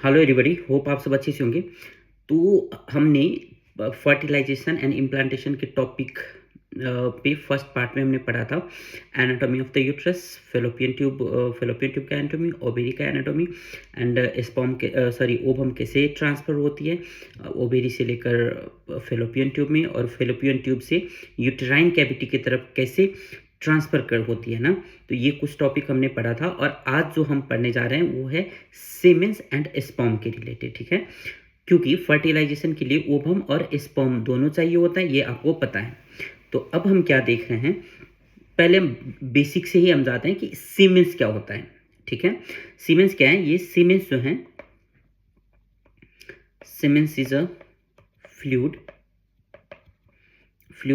Hello everybody, hope आप सब अच्छे से होंगे। तो हमने फर्टिलाइजेशन एंड इम्प्लांटेशन के टॉपिक पे फर्स्ट पार्ट में हमने पढ़ा था anatomy of the uterus, fallopian tube का एनाटॉमी, ओवेरी का एनाटॉमी एंड स्पर्म के ओवम कैसे ट्रांसफ़र होती है ओवेरी से लेकर फेलोपियन ट्यूब में, और फेलोपियन ट्यूब से यूटेराइन कैविटी की तरफ कैसे ट्रांसफ़र कर होती है ना। तो ये कुछ टॉपिक हमने पढ़ा था, और आज जो हम पढ़ने जा रहे हैं वो है सीमेंस एंड स्पर्म के रिलेटेड, ठीक है। क्योंकि फर्टिलाइजेशन के लिए ओवम और स्पर्म दोनों चाहिए होता है, ये आपको पता है। तो अब हम क्या देख रहे हैं, पहले बेसिक से ही हम जाते हैं कि सीमेंस क्या होता है, ठीक है। सीमेंस क्या है, ये सीमेंस जो है, siemens is a fluid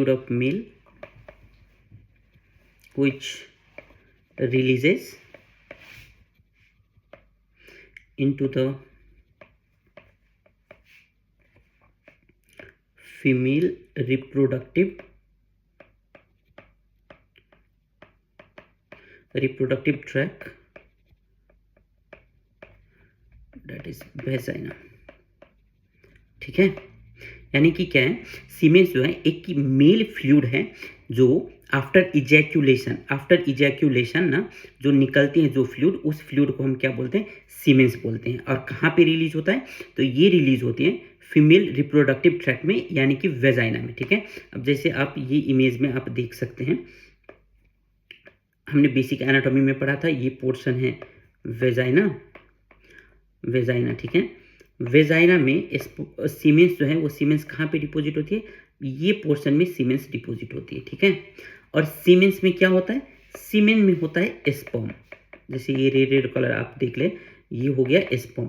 of male which releases into the female reproductive tract, that is vagina, ठीक है। यानी कि क्या है, सीमेंस जो है एक की मेल फ्लूइड है जो आफ्टर इजैक्यूलेशन ना जो निकलती है जो फ्लूइड, उस फ्लूइड को हम क्या बोलते हैं, सीमेंस बोलते हैं। और कहाँ पे रिलीज होता है, तो ये रिलीज होती है फीमेल रिप्रोडक्टिव ट्रैक्ट में, यानी कि वेजाइना में, ठीक है। अब जैसे आप ये इमेज में आप देख सकते हैं, हमने बेसिक एनाटॉमी में पढ़ा था, ये पोर्शन है वेजाइना, ठीक है। वेजाइना में सीमेंस जो है वो सीमेंस कहाँ पे डिपॉजिट होती है, ये पोर्शन में सीमेंस डिपॉजिट होती है, ठीक है। और सीमेंस में क्या होता है, सीमेन में होता है स्पर्म, जैसे ये रेड रेड कलर आप देख ले, ये हो गया स्पर्म।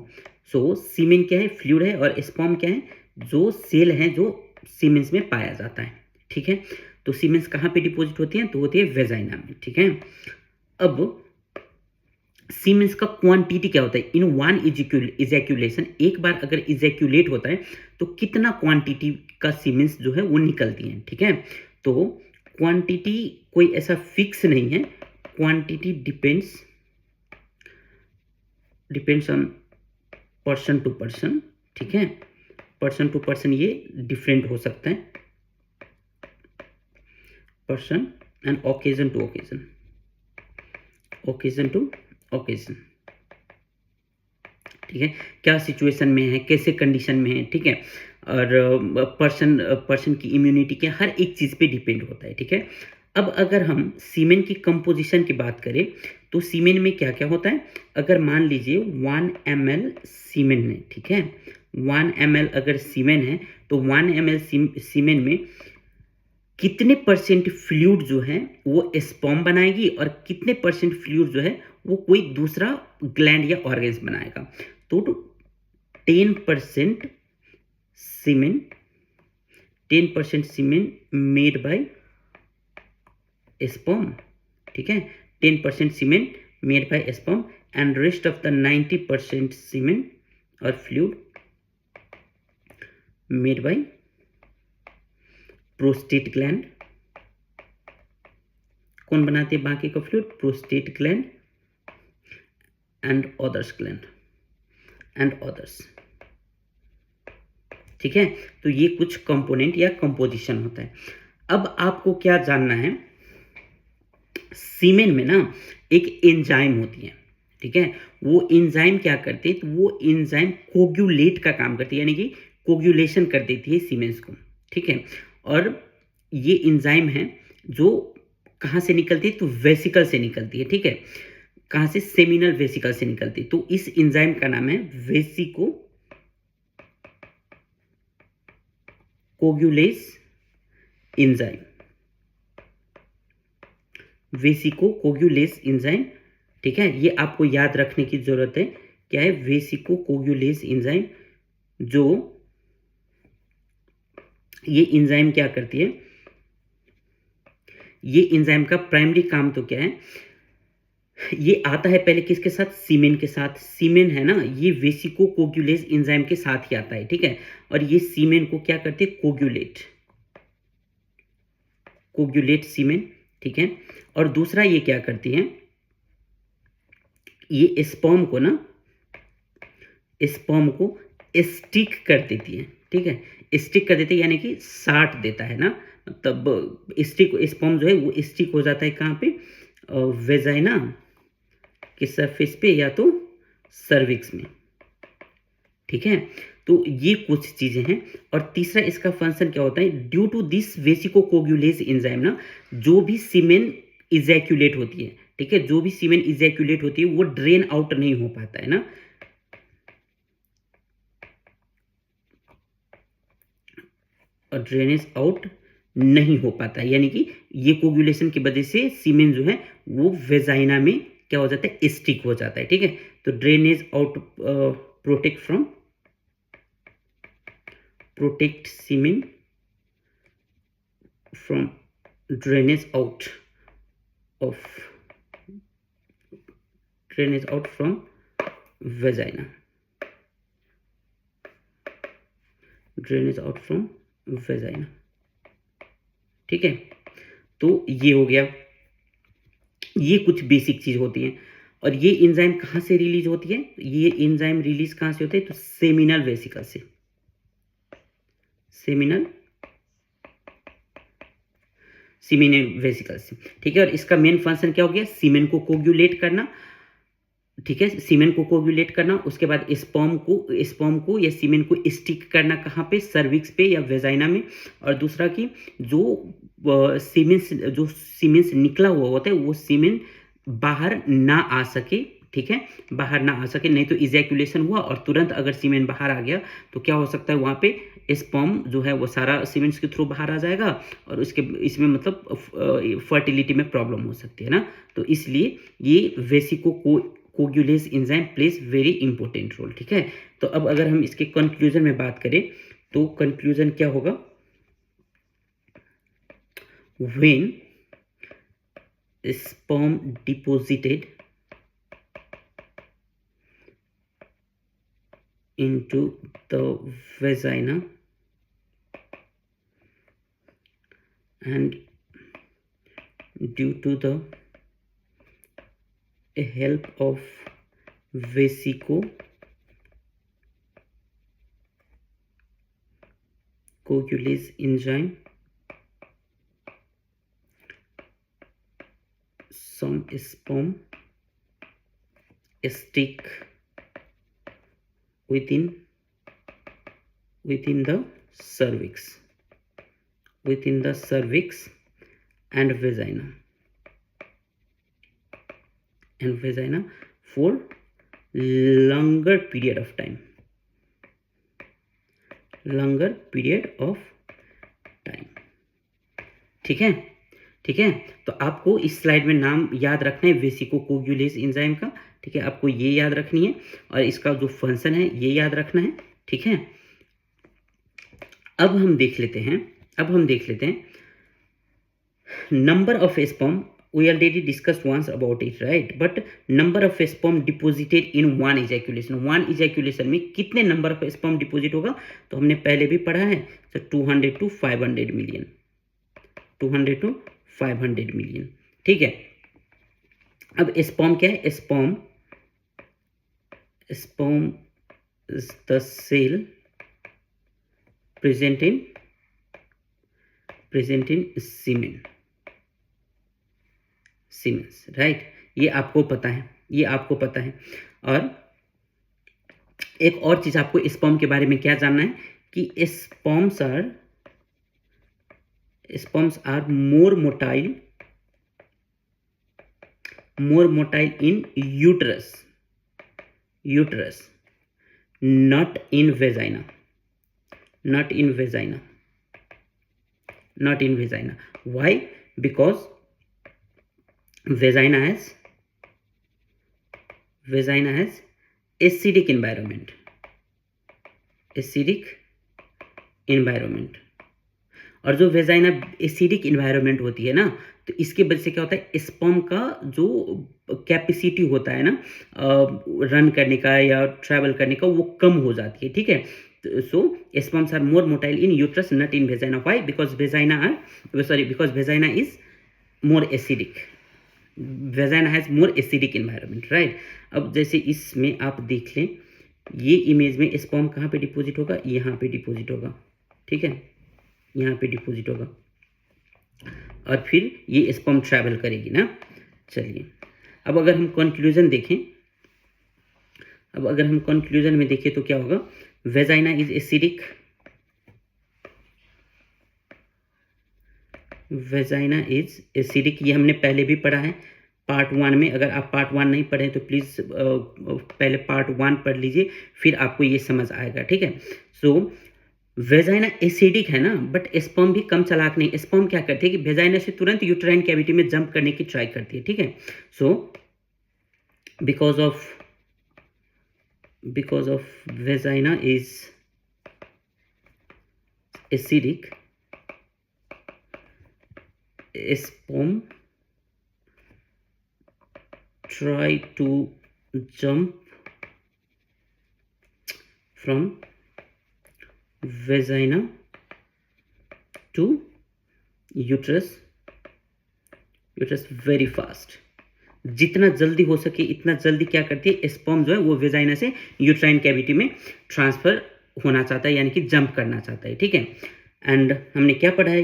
सो सीमेन क्या है, फ्लूइड है, और स्पर्म क्या है, जो सेल है जो सीमेंस में पाया जाता है, ठीक है। तो सीमेंस कहाँ पे डिपॉजिट होती है, तो होती है वेजाइना में, ठीक है। अब सीमेंस का क्वांटिटी क्या होता है, इन वन इजैक्यूलेशन, एक बार अगर इजैक्यूलेट होता है तो कितना क्वांटिटी का सीमेंस जो है वो निकलती है, ठीक है। तो क्वांटिटी कोई ऐसा फिक्स नहीं है, quantity depends on person to person, ठीक है। पर्सन टू पर्सन ये डिफरेंट हो सकता है, person and occasion to occasion ठीक है, क्या सिचुएशन में है, कैसे कंडीशन में है, ठीक है। और पर्सन की इम्यूनिटी के हर एक चीज़ पे डिपेंड होता है, ठीक है। अब अगर हम सीमेन की कंपोजिशन की बात करें तो सीमेन में क्या क्या होता है, अगर मान लीजिए 1 ml सीमेन है, ठीक है, 1 ml अगर सीमेन है तो 1 ml सीमेन में कितने परसेंट फ्लूइड जो है वो स्पर्म बनाएगी, और कितने परसेंट फ्लूइड जो है वो कोई दूसरा ग्लैंड या ऑर्गन्स बनाएगा। तो 10% semen 10% semen made by sperm, ठीक है, 10% semen made by sperm, and rest of the 90% semen और fluid made by prostate gland. कौन बनाते हैं बाकी का fluid, prostate gland and others, ठीक है। तो ये कुछ कंपोनेंट या कंपोजिशन होता है। अब आपको क्या जानना है, सीमेन में ना एक एंजाइम होती है, ठीक है। वो एंजाइम क्या करते हैं, तो वो एंजाइम कोगुलेट का काम करती है, यानी कि कोगुलेशन कर देती है सीमेंस को, ठीक है। और ये एंजाइम है जो कहाँ से निकलती है, तो वेसिकल से निकलती है, ठीक है। कहाँ से, सेमिनल वेसिकल से निकलती है। तो इस एंजाइम का नाम है वेसिको कोगुलेस एंजाइम, ठीक है। ये आपको याद रखने की जरूरत है, क्या है, वेसिको कोगुलेस एंजाइम। जो ये एंजाइम क्या करती है, ये एंजाइम का प्राइमरी काम तो क्या है, ये आता है पहले किसके साथ, सीमेन के साथ। सीमेन है ना, ये वेसिको कोगुलेस एंजाइम के साथ ही आता है, ठीक है। और ये सीमेन को क्या करते हैं, कोगुलेट सीमेन, ठीक है। और दूसरा ये क्या करती है, ये स्पर्म को ना स्पर्म को स्टिक कर देती है, ठीक है, स्टिक कर देती है यानी कि साट देता है ना, तब स्टिक स्पर्म जो है वो स्टिक हो जाता है कहाँ पे, वेजाइना के सरफेस पे या तो सर्विक्स में, ठीक है। तो ये कुछ चीजें हैं। और तीसरा इसका फंक्शन क्या होता है, ड्यू टू दिस वेसिकोकोगुलेज एंजाइम ना, जो भी सीमेन इजैक्यूलेट होती है, ठीक है, जो भी सीमेन इजैक्यूलेट होती है वो ड्रेन आउट नहीं हो पाता है ना, और ड्रेनेज आउट नहीं हो पाता है, यानी कि ये कोगुलेशन की वजह से सीमेन जो है वो वेजाइना में क्या हो जाता है, स्टिक हो जाता है, ठीक है। तो drainage out protect semen from drainage out from vagina, drainage out from vagina, ठीक है। तो ये हो गया, ये कुछ बेसिक चीज होती है। और ये एंजाइम कहाँ से रिलीज होती है, ये एंजाइम रिलीज कहाँ से होते हैं, तो सेमिनल वेसिकल से, सीमिनल वेसिकल से, ठीक है। और इसका मेन फंक्शन क्या हो गया, सीमेन को कोगुलेट करना, ठीक है, सीमेन को कोगुलेट करना, उसके बाद स्पर्म को या सीमेन को स्टिक करना कहाँ पे, सर्विक्स पे या वेजाइना में। और दूसरा कि जो सीमेंस निकला हुआ होता है वो सीमेन बाहर ना आ सके, ठीक है, बाहर ना आ सके, नहीं तो इजैक्यूलेशन हुआ और तुरंत अगर सीमेन बाहर आ गया तो क्या हो सकता है, वहाँ पे स्पर्म जो है वो सारा सीमेंस के थ्रू बाहर आ जाएगा और इसमें मतलब फर्टिलिटी में प्रॉब्लम हो सकती है ना। तो इसलिए ये vesicocoagulase enzyme plays very important role, ठीक है। तो अब अगर हम इसके कंक्लूजन में बात करें तो कंक्लूजन क्या होगा, when sperm deposited into the vagina and due to the help of vesicocoagulase enzyme, some sperm stick within the cervix and vagina for longer period of time, ठीक है, ठीक है। तो आपको इस स्लाइड में नाम याद रखना है वेसिकोकोगुलेज एंजाइम का, ठीक है, आपको ये याद रखनी है और इसका जो फंक्शन है ये याद रखना है, ठीक है। अब हम देख लेते हैं number of sperm, we already discussed once about it, right? But number of sperm deposited in one ejaculation में कितने नंबर ऑफ स्पर्म डिपोजिट होगा, तो हमने पहले भी पढ़ा है, तो 200 to 500 मिलियन, 200 to 500 मिलियन, ठीक है। अब स्पर्म क्या है, sperm is the cell present in siemens, right, ये आपको पता है। और एक और चीज आपको स्पर्म के बारे में क्या जानना है कि sperms are more motile in uterus, not in vagina. Why? Because vagina has acidic environment, और जो वेजाइना एसिडिक इन्वायरमेंट होती है ना, तो इसके वजह से क्या होता है, स्पर्म का जो कैपेसिटी होता है ना रन करने का या ट्रैवल करने का, वो कम हो जाती है, ठीक है। So sperms are more motile in uterus, not in vagina. Why? Because vagina is more acidic, vagina has more acidic environment, right. अब जैसे इसमें आप देख लें ये इमेज में स्पर्म कहाँ पे डिपॉजिट होगा, यहाँ पे डिपॉजिट होगा, ठीक है, यहाँ पे डिपॉजिट होगा और फिर ये स्पर्म ट्रैवल करेगी ना। चलिए अब अगर हम कंक्लूजन देखें, अब अगर हम कंक्लूजन में देखें तो क्या होगा, vagina is acidic, vagina is acidic, ये हमने पहले भी पढ़ा है पार्ट 1 में। अगर आप पार्ट 1 नहीं पढ़े तो प्लीज़ पहले पार्ट 1 पढ़ लीजिए, फिर आपको ये समझ आएगा, ठीक है। सो वेजाइना एसिडिक है ना, बट स्पर्म भी कम चालाक नहीं। स्पर्म क्या करती है कि वेजाइना से तुरंत यूट्राइन कैविटी में जंप करने की ट्राई करती है, ठीक है। So because of vagina is acidic, sperm try to jump from vagina to uterus very fast। जितना जल्दी हो सके इतना जल्दी क्या करती है, स्पर्म जो है वो वेजाइना से यूट्राइन कैविटी में ट्रांसफर होना चाहता है, यानी कि जंप करना चाहता है, ठीक है। एंड हमने क्या पढ़ा है,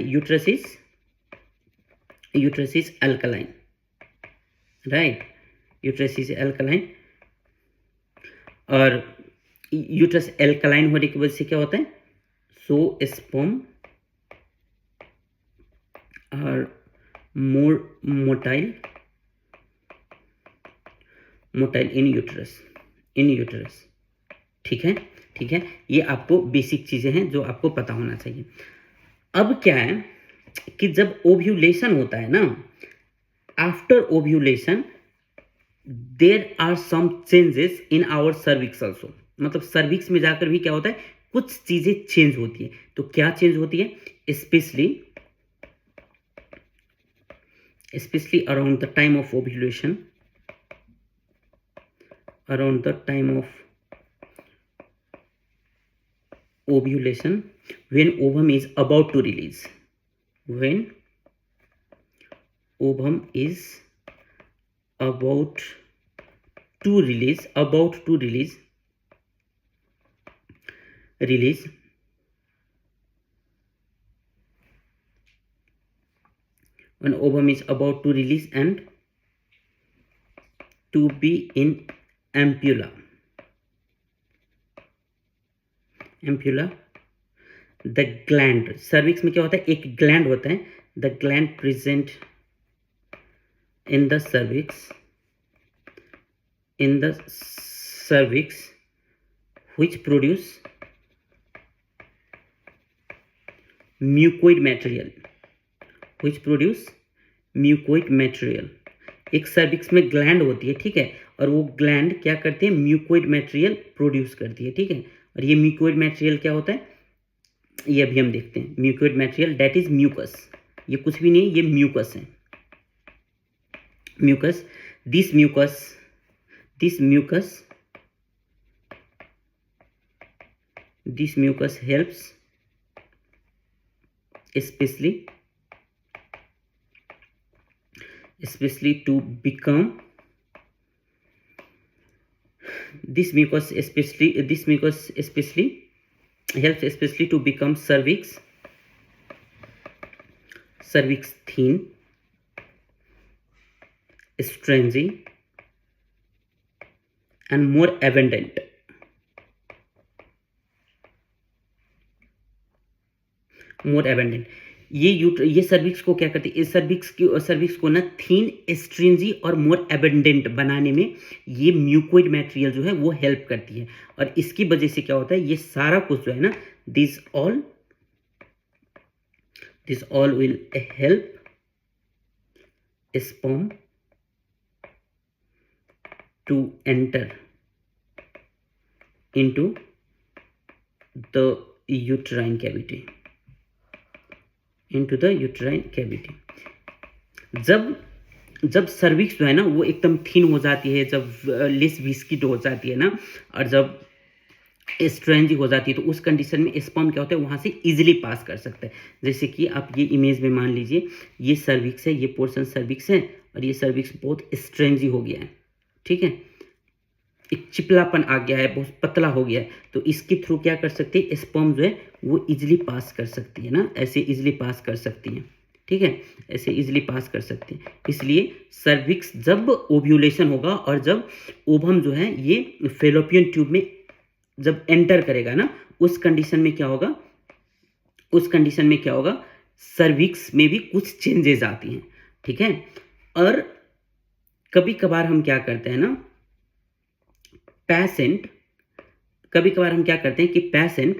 uterus is alkaline, right, uterus is alkaline. और यूट्रस अल्कलाइन होने की वजह से क्या होता है, so sperm are more motile in uterus, ठीक है, ये आपको बेसिक चीजें हैं जो आपको पता होना चाहिए। अब क्या है कि जब ओव्यूलेशन होता है ना, after ovulation there are some changes in our cervix also, मतलब सर्विक्स में जाकर भी क्या होता है, कुछ चीजें चेंज होती है। तो क्या चेंज होती है, specially around the time of ovulation, around the time of ovulation, when ovum is about to release, when ovum is about to release when ovum is about to release and to be in ampulla, the gland, cervix में क्या होता है, एक gland होता है, the gland present in the cervix which produce mucoid material, एक cervix में gland होती है, ठीक है, और वो ग्लैंड क्या करते हैं, म्यूकोइड मटेरियल प्रोड्यूस करती है, ठीक है। और ये म्यूकोइड मटेरियल क्या होता है, ये अभी हम देखते हैं। Mucoid material that is mucus, ये कुछ भी नहीं, ये म्यूकस है, mucus. This mucus helps especially to become, this mucus especially helps especially to become cervix thin, stringy and more abundant। ये सर्विक्स को क्या करती है, इस सर्विक्स को ना थीन, स्ट्रिंजी और मोर एबंडेंट बनाने में ये म्यूकोइड मटेरियल जो है वो हेल्प करती है। और इसकी वजह से क्या होता है, ये सारा कुछ जो है ना, this all will help sperm to enter into the uterine cavity, into the uterine cavity। जब सर्विक्स जो है ना वो एकदम थिन हो जाती है, जब लेस विस्किड हो जाती है ना, और जब स्ट्रेंजी हो जाती है, तो उस कंडीशन में स्पर्म क्या होता है, वहाँ से इजीली पास कर सकता है। जैसे कि आप ये इमेज में मान लीजिए, ये सर्विक्स है, ये पोर्शन सर्विक्स है, और ये सर्विक्स बहुत स्ट्रेंजी हो गया है, ठीक है। एक चिपलापन आ गया है, बहुत पतला हो गया है, तो इसके थ्रू क्या कर सकते हैं, स्पर्म जो है वो इजीली पास कर सकती है ना, ऐसे इजीली पास कर सकती है, ठीक है, ऐसे इजीली पास कर सकते हैं। इसलिए सर्विक्स जब ओव्यूलेशन होगा और जब ओवम जो है ये फेलोपियन ट्यूब में जब एंटर करेगा ना, उस कंडीशन में क्या होगा, उस कंडीशन में क्या होगा, सर्विक्स में भी कुछ चेंजेस आती हैं, ठीक है। और कभी कभार हम क्या करते हैं ना, पेशेंट, कभी कभार हम क्या करते हैं कि पेशेंट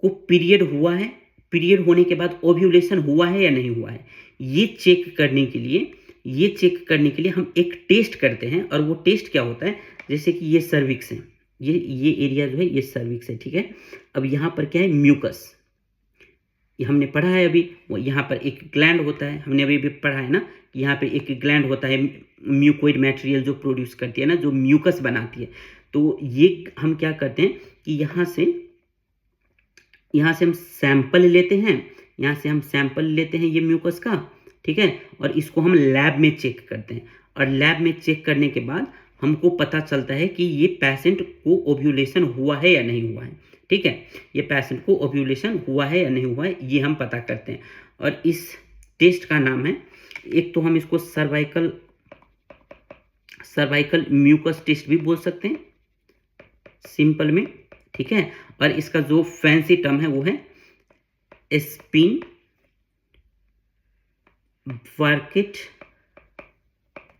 को पीरियड हुआ है, पीरियड होने के बाद ओव्यूलेशन हुआ है या नहीं हुआ है, ये चेक करने के लिए, ये चेक करने के लिए हम एक टेस्ट करते हैं। और वो टेस्ट क्या होता है, जैसे कि ये सर्विक्स है, ये एरिया जो है ये सर्विक्स है, ठीक है। अब यहाँ पर क्या है, म्यूकस, ये हमने पढ़ा है अभी, वो यहाँ पर एक ग्लैंड होता है, हमने अभी भी पढ़ा है ना कि यहाँ पे एक ग्लैंड होता है म्यूकोइड मटेरियल जो प्रोड्यूस करती है ना, जो म्यूकस बनाती है। तो ये हम क्या करते हैं कि यहाँ से हम सैंपल लेते हैं, यहाँ से हम सैंपल लेते हैं ये म्यूकस का, ठीक है, और इसको हम लैब में चेक करते हैं। और लैब में चेक करने के बाद हमको पता चलता है कि ये पेशेंट को ओव्यूलेशन हुआ है या नहीं हुआ है, ठीक है, ये पेशेंट को ओव्यूलेशन हुआ है या नहीं हुआ है, ये हम पता करते हैं। और इस टेस्ट का नाम है, एक तो हम इसको सर्वाइकल म्यूकस टेस्ट भी बोल सकते हैं सिंपल में, ठीक है। और इसका जो फैंसी टर्म है वो है स्पिन बार्केट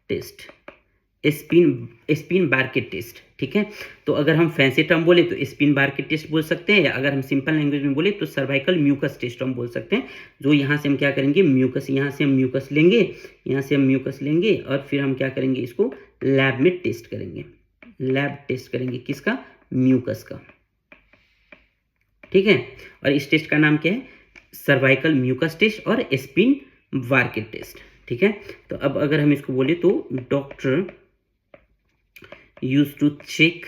टेस्ट, स्पिन बार्केट टेस्ट, ठीक है। तो अगर हम फैंसी टर्म बोले तो स्पिन बार्केट टेस्ट बोल सकते हैं, या अगर हम सिंपल लैंग्वेज में बोले तो सर्वाइकल म्यूकस टेस्ट हम बोल सकते हैं। जो यहाँ से हम क्या करेंगे, म्यूकस, यहाँ से हम म्यूकस लेंगे, यहाँ से हम म्यूकस लेंगे, और फिर हम क्या करेंगे, इसको लैब में टेस्ट करेंगे, लैब टेस्ट करेंगे किसका, म्यूकस का, ठीक है। और इस टेस्ट का नाम क्या है, सर्वाइकल म्यूकस टेस्ट और स्पिन बार्केट टेस्ट, ठीक है। तो अब अगर हम इसको बोले तो doctor use to check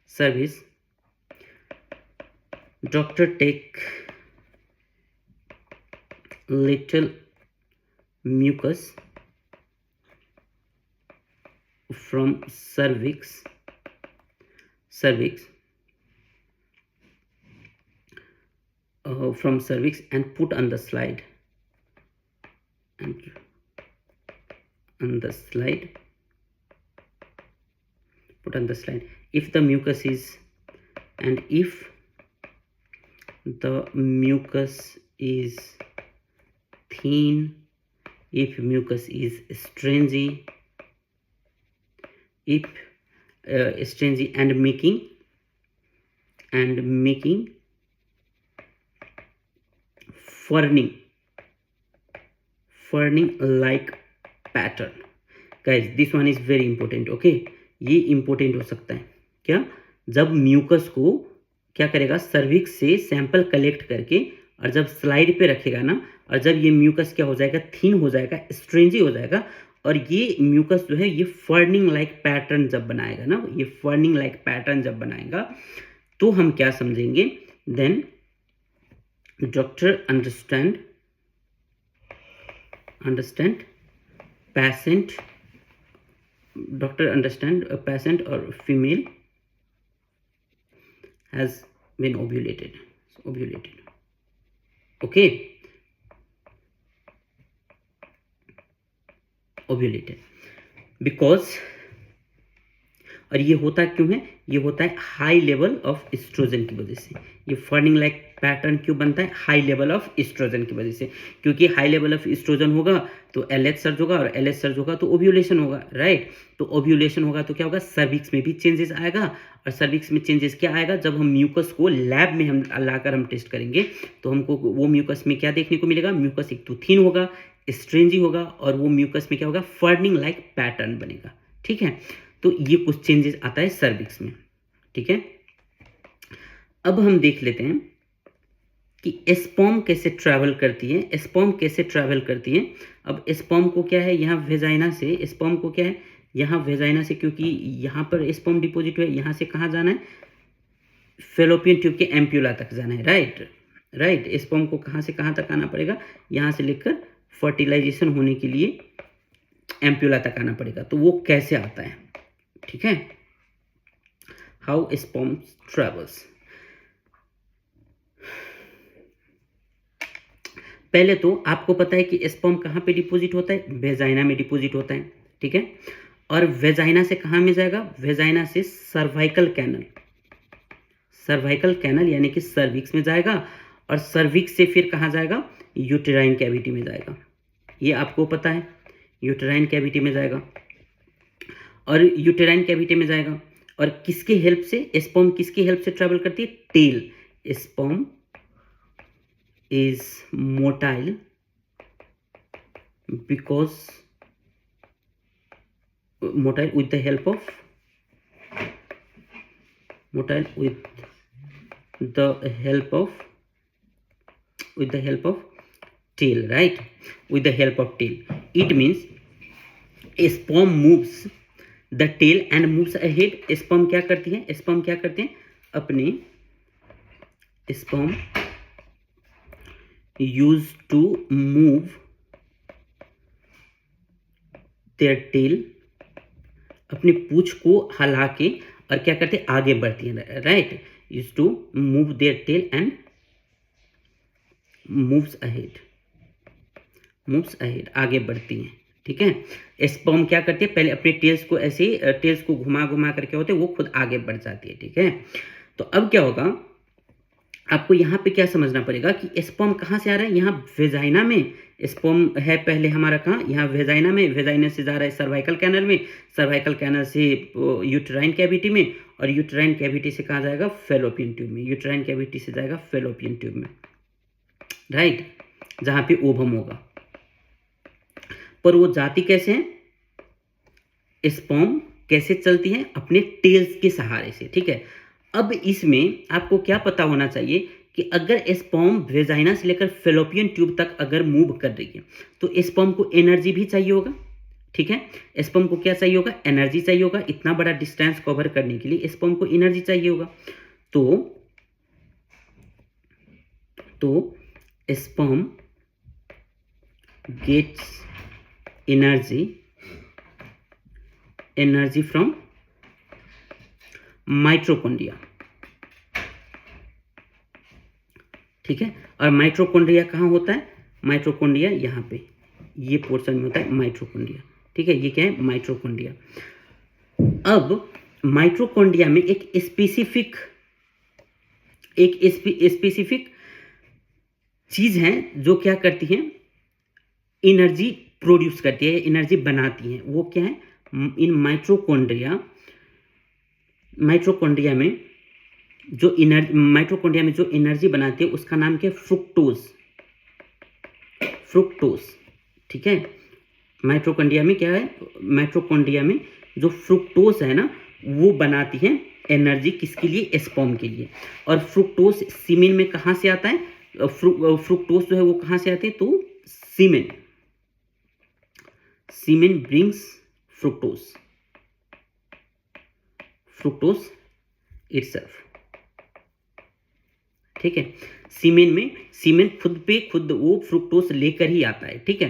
cervix, doctor take little mucus from cervix and put on the slide, put on the slide. If the mucus is thin, if mucus is stringy, and making furning like pattern. Guys, this one is very important, okay? ये important हो सकता है क्या, जब mucus को क्या करेगा, cervix से सैंपल कलेक्ट करके और जब स्लाइड पे रखेगा ना, और जब ये म्यूकस क्या हो जाएगा, थिन हो जाएगा, स्ट्रेंजी हो जाएगा, और ये म्यूकस जो है ये फर्निंग लाइक पैटर्न जब बनाएगा ना, ये फर्निंग लाइक पैटर्न जब बनाएगा, तो हम क्या समझेंगे, then doctor understand a patient or female has been ovulated, okay, ovulated, because, और ये होता क्यों है, ये होता है हाई लेवल ऑफ एस्ट्रोजन की वजह से। ये फर्निंग लाइक पैटर्न क्यों बनता है, हाई लेवल ऑफ एस्ट्रोजन की वजह से, क्योंकि हाई लेवल ऑफ एस्ट्रोजन होगा तो एलएच सर्ज होगा, और एलएच सर्ज होगा तो ओव्यूलेशन होगा, राइट। तो ओव्यूलेशन होगा तो क्या होगा, सर्विक्स में भी चेंजेस आएगा, और सर्विक्स में चेंजेस क्या आएगा, जब हम म्यूकस को लैब में हम लाकर हम टेस्ट करेंगे तो हमको वो म्यूकस में क्या देखने को मिलेगा, म्यूकस एक तो थिन होगा, स्ट्रेंजी होगा, और वो म्यूकस में क्या होगा, फर्निंग लाइक पैटर्न बनेगा, ठीक है। तो ये कुछ चेंजेस आता है सर्विक्स में, ठीक है। अब हम देख लेते हैं कि स्पर्म कैसे ट्रैवल करती है, अब स्पर्म को क्या है, यहाँ वेजाइना से स्पर्म को क्या है, यहाँ वेजाइना से, क्योंकि यहाँ पर स्पर्म डिपॉजिट है, यहाँ से कहाँ जाना है, फेलोपियन ट्यूब के एम्प्यूला तक जाना है, राइट। स्पर्म को कहाँ से कहाँ तक आना पड़ेगा, यहाँ से लेकर फर्टिलाइजेशन होने के लिए एम्प्यूला तक आना पड़ेगा। तो वो कैसे आता है, ठीक है, हाउ स्पर्म ट्रेवल्स। पहले तो आपको पता है कि स्पर्म कहाँ पे डिपॉजिट होता है, वेजाइना में डिपॉजिट होता है, ठीक है, और वेजाइना से कहाँ में जाएगा, वेजाइना से सर्वाइकल कैनल, सर्वाइकल कैनल यानी कि सर्विक्स में जाएगा, और सर्विक्स से फिर कहाँ जाएगा, यूटेराइन कैविटी में जाएगा। ये आपको पता है, यूटेराइन कैविटी में जाएगा, और यूटेराइन कैविटी में जाएगा, और किसके हेल्प से, स्पर्म किसकी हेल्प से ट्रैवल करती है, tail. Sperm is motile because motile with the help of motile with the help of tail, right, with the help of tail. It means a sperm moves the tail and moves ahead. sperm क्या करती है, sperm क्या करते हैं, अपने sperm used to move their tail, अपनी पूंछ को हिला के और क्या करते हैं, आगे बढ़ती है, right, use to move their tail and moves ahead, आगे बढ़ती हैं, ठीक है। स्पर्म क्या करती है, पहले अपने टेल्स को ऐसे टेल्स को घुमा घुमा कर क्या होते हैं, वो खुद आगे बढ़ जाती है, ठीक है। तो अब क्या होगा, आपको यहाँ पे क्या समझना पड़ेगा कि स्पर्म कहाँ से आ रहा है, यहाँ वेजाइना में स्पर्म है पहले हमारा, कहाँ, यहाँ वेजाइना में, वेजाइना से जा रहा है सर्वाइकल कैनल में, सर्वाइकल कैनल से यूटेराइन कैविटी में, और यूटेराइन कैविटी से कहाँ जाएगा, फेलोपियन ट्यूब में, यूटेराइन कैविटी से जाएगा फेलोपियन ट्यूब में, राइट, जहाँ पे ओवम होगा। पर वो जाती कैसे है, स्पर्म कैसे चलती है, अपने टेल्स के सहारे से, ठीक है। अब इसमें आपको क्या पता होना चाहिए कि अगर स्पर्म वेजाइना से लेकर फेलोपियन ट्यूब तक अगर मूव कर रही है तो स्पर्म को एनर्जी भी चाहिए होगा, ठीक है। स्पर्म को क्या चाहिए होगा, एनर्जी चाहिए होगा, इतना बड़ा डिस्टेंस कवर करने के लिए स्पर्म को एनर्जी चाहिए होगा। तो sperm gets energy from mitochondria, ठीक है। और माइटोकॉन्ड्रिया कहाँ होता है, माइटोकॉन्ड्रिया यहाँ पे ये पोर्शन में होता है माइटोकॉन्ड्रिया, ठीक है। ये क्या है, माइटोकॉन्ड्रिया। अब माइटोकॉन्ड्रिया में एक स्पेसिफिक चीज है जो क्या करती है, एनर्जी प्रोड्यूस करती है, एनर्जी बनाती है। वो क्या है, इन माइटोकॉन्ड्रिया में जो एनर्जी बनाती है उसका नाम क्या है, फ्रुक्टोज, ठीक है। माइटोकॉन्ड्रिया में क्या है, माइटोकॉन्ड्रिया में जो फ्रुक्टोज है ना, वो बनाती है एनर्जी किसके लिए, स्पर्म के लिए। और फ्रुक्टोज सीमेन में कहाँ से आता है, फ्रुक्टोज जो है वो कहाँ से आते हैं, तो सीमेन ब्रिंग्स फ्रुक्टोज इटसेल्फ, ठीक है। सीमेन खुद वो फ्रुक्टोज लेकर ही आता है, ठीक है।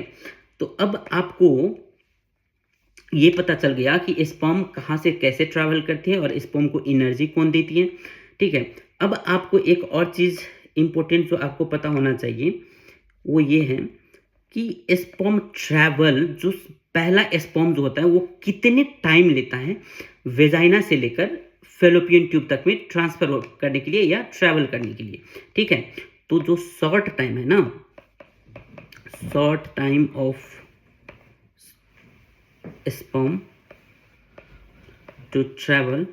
तो अब आपको ये पता चल गया कि स्पर्म कहाँ से कैसे ट्रैवल करती है और स्पर्म को एनर्जी कौन देती है, ठीक है। अब आपको एक और चीज इंपॉर्टेंट जो आपको पता होना चाहिए वो ये है कि स्पर्म ट्रैवल, जो पहला स्पर्म जो होता है वो कितने टाइम लेता है वेजाइना से लेकर फेलोपियन ट्यूब तक में ट्रांसफर करने के लिए या ट्रैवल करने के लिए, ठीक है। तो जो शॉर्ट टाइम है ना, short time of sperm to travel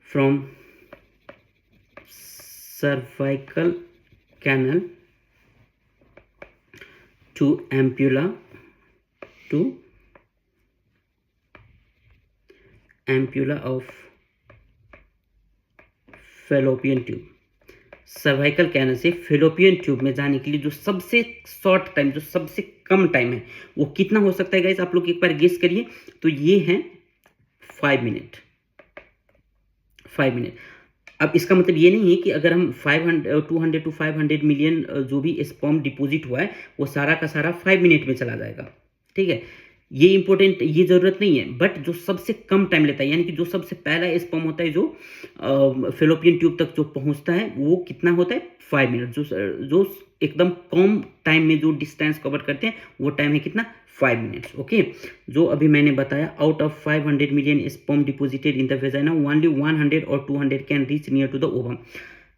from cervical canal to ampulla of fallopian tube। Cervical canal से फेलोपियन ट्यूब में जाने के लिए जो सबसे शॉर्ट टाइम, जो सबसे कम टाइम है, वो कितना हो सकता है गाइस, आप लोग एक बार गेस करिए। तो ये है 5 मिनट। अब इसका मतलब ये नहीं है कि अगर हम 500 200 टू 500 मिलियन जो भी स्पर्म डिपॉजिट हुआ है वो सारा का सारा 5 मिनट में चला जाएगा, ठीक है। ये इंपॉर्टेंट, ये ज़रूरत नहीं है, बट जो सबसे कम टाइम लेता है यानी कि जो सबसे पहला स्पर्म होता है जो फेलोपियन ट्यूब तक जो पहुंचता है वो कितना होता है 5 मिनट। जो एकदम कम टाइम में जो डिस्टेंस कवर करते हैं वो टाइम है कितना 5 मिनट्स। ओके, जो अभी मैंने बताया out of 500 million sperm deposited in the vagina only 100 और 200 can reach near to the ovum.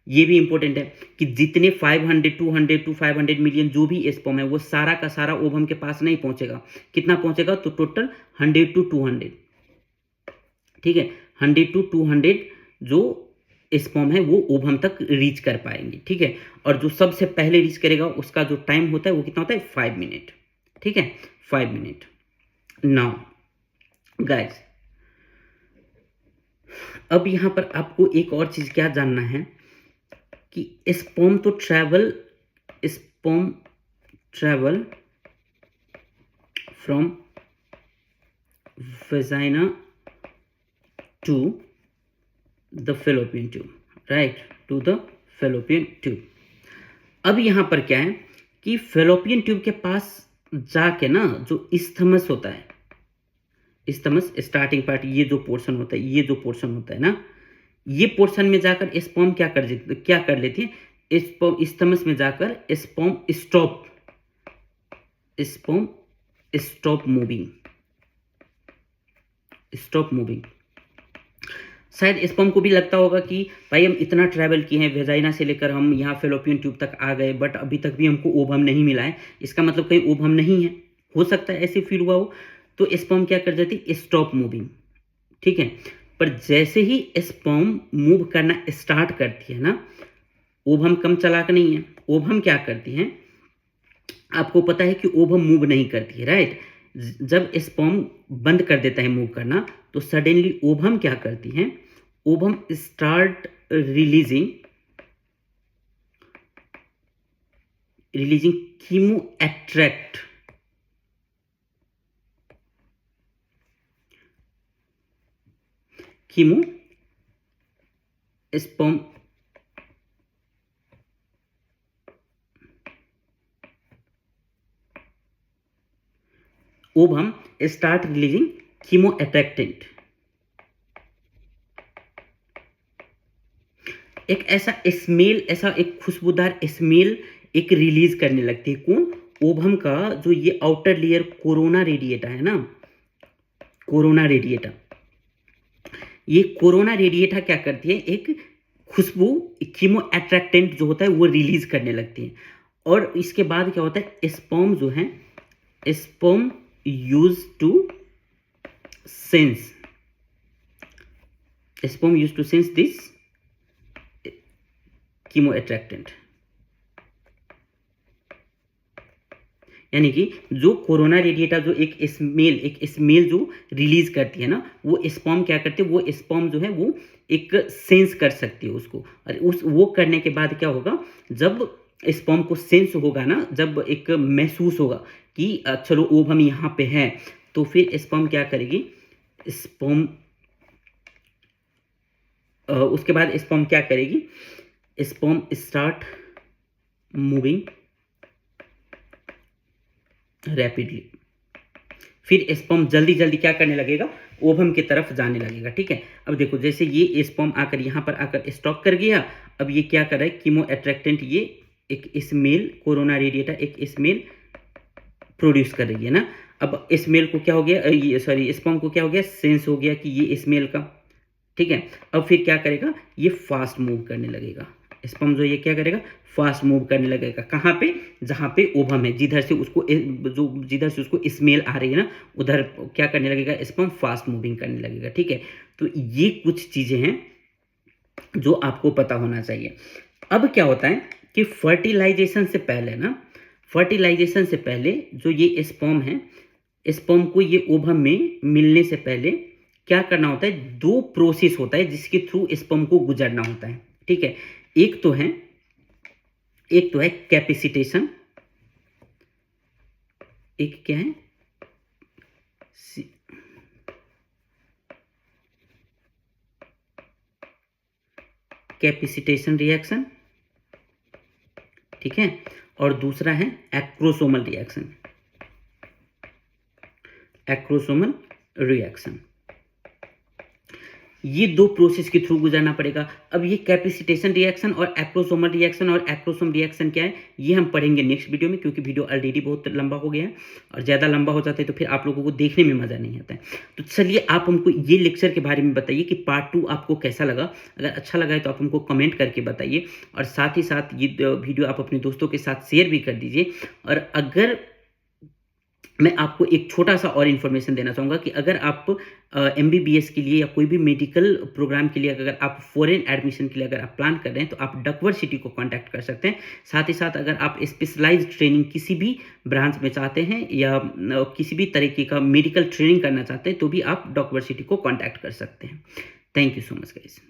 ये भी इंपॉर्टेंट है कि जितने 500 200 टू 500 मिलियन जो भी स्पर्म है वो सारा का सारा ओवम के पास नहीं पहुंचेगा। कितना पहुंचेगा तो टोटल 100 टू 200, ठीक है, 100 टू 200 जो स्पर्म है वो ओवम तक रीच कर पाएंगे, ठीक है। और जो सबसे पहले रीच करेगा उसका जो टाइम होता है वो कितना होता है 5 मिनट, ठीक है, 5 मिनट। नाउ गाइस, अब यहां पर आपको एक और चीज क्या जानना है कि sperm travel from vagina to the fallopian tube, right, to the fallopian tube. अब यहां पर क्या है कि फेलोपियन ट्यूब के पास जाके ना जो इस्थमस होता है, इस्थमस स्टार्टिंग पार्ट, ये जो पोर्शन होता है, ये जो पोर्शन होता है ना, ये पोर्शन में जाकर स्पर्म क्या कर लेती है, स्पर्म इस्थमस में जाकर स्पर्म स्टॉप मूविंग। शायद स्पर्म को भी लगता होगा कि भाई हम इतना ट्रैवल किए हैं, वेजाइना से लेकर हम यहाँ फेलोपियन ट्यूब तक आ गए, बट अभी तक भी हमको ओवम नहीं मिला है, इसका मतलब कहीं ओवम नहीं है, हो सकता है ऐसे फील हुआ हो। तो स्पर्म क्या कर जाती है, स्टॉप मूविंग, ठीक है। पर जैसे ही स्पर्म मूव करना स्टार्ट करती है ना, ओवम कम चालाक नहीं है, ओवम क्या करती है, आपको पता है कि ओवम मूव नहीं करती है, राइट। जब स्पर्म बंद कर देता है मूव करना तो सडनली ओवम क्या करती है, ovum start releasing chemo attract, chemo sperm ovum start releasing chemo attractant. एक ऐसा स्मेल, ऐसा एक खुशबूदार स्मेल एक रिलीज करने लगती है, कौन, ओवम का जो ये आउटर लेयर कोरोना रेडिएटा है ना, कोरोना रेडिएटा, ये कोरोना रेडिएटा क्या करती है, एक खुशबू कीमो अट्रैक्टेंट जो होता है वो रिलीज करने लगती है। और इसके बाद क्या होता है, स्पर्म जो है, sperm use to sense this chemoattractant, यानी कि जो कोरोना रेडिएटा जो एक स्मेल जो रिलीज करती है ना, वो स्पर्म क्या करती है, वो स्पर्म जो है वो एक सेंस कर सकती है उसको। और वो करने के बाद क्या होगा, जब स्पर्म को सेंस होगा ना, जब एक महसूस होगा कि चलो ओवम यहाँ पे है, तो फिर स्पर्म क्या करेगी, स्पर्म उसके बाद स्पर्म क्या करेगी, स्पर्म स्टार्ट मूविंग रैपिडली। फिर स्पर्म जल्दी जल्दी क्या करने लगेगा, ओवम की तरफ जाने लगेगा, ठीक है। अब देखो जैसे ये स्पर्म आकर यहाँ पर आकर स्टॉप कर गया, अब ये क्या कर रहा है, कीमो अट्रैक्टेंट ये एक स्मेल, कोरोना रेडिएटा एक स्मेल प्रोड्यूस कर रही है ना। अब स्मेल को क्या हो गया, ये सॉरी स्पर्म को क्या हो गया, सेंस हो गया कि ये स्मेल का, ठीक है। अब फिर क्या करेगा, ये फास्ट मूव करने लगेगा, स्पर्म जो ये क्या करेगा, फास्ट मूव करने लगेगा, कहाँ पे, जहाँ पे ओवम है, जिधर से उसको स्मेल आ रही है ना, उधर क्या करने लगेगा, स्पर्म फास्ट मूविंग करने लगेगा, ठीक है। तो ये कुछ चीजें हैं जो आपको पता होना चाहिए। अब क्या होता है कि फर्टिलाइजेशन से पहले जो ये स्पर्म है, स्पर्म को ये ओवम में मिलने से पहले क्या करना होता है, दो प्रोसेस होता है जिसके थ्रू स्पर्म को गुजरना होता है, ठीक है। एक तो है कैपेसिटेशन, एक क्या है, कैपेसिटेशन रिएक्शन, ठीक है, और दूसरा है एक्रोसोमल रिएक्शन, एक्रोसोमल रिएक्शन। ये दो प्रोसेस के थ्रू गुजरना पड़ेगा। अब ये कैपेसिटेशन रिएक्शन और एक्रोसोमल रिएक्शन और एक्रोसोम रिएक्शन क्या है, ये हम पढ़ेंगे नेक्स्ट वीडियो में, क्योंकि वीडियो ऑलरेडी बहुत लंबा हो गया है और ज़्यादा लंबा हो जाता है तो फिर आप लोगों को देखने में मज़ा नहीं आता है। तो चलिए आप हमको ये लेक्चर के बारे में बताइए कि पार्ट 2 आपको कैसा लगा। अगर अच्छा लगा है तो आप हमको कमेंट करके बताइए, और साथ ही साथ ये वीडियो आप अपने दोस्तों के साथ शेयर भी कर दीजिए। और अगर मैं आपको एक छोटा सा और इन्फॉर्मेशन देना चाहूँगा कि अगर आप MBBS के लिए या कोई भी मेडिकल प्रोग्राम के लिए अगर आप फॉरेन एडमिशन के लिए अगर आप प्लान कर रहे हैं तो आप डकवर्थ सिटी को कांटेक्ट कर सकते हैं। साथ ही साथ अगर आप स्पेशलाइज्ड ट्रेनिंग किसी भी ब्रांच में चाहते हैं या किसी भी तरीके का मेडिकल ट्रेनिंग करना चाहते हैं तो भी आप डकवर्थ सिटी को कांटेक्ट कर सकते हैं। Thank you so much guys.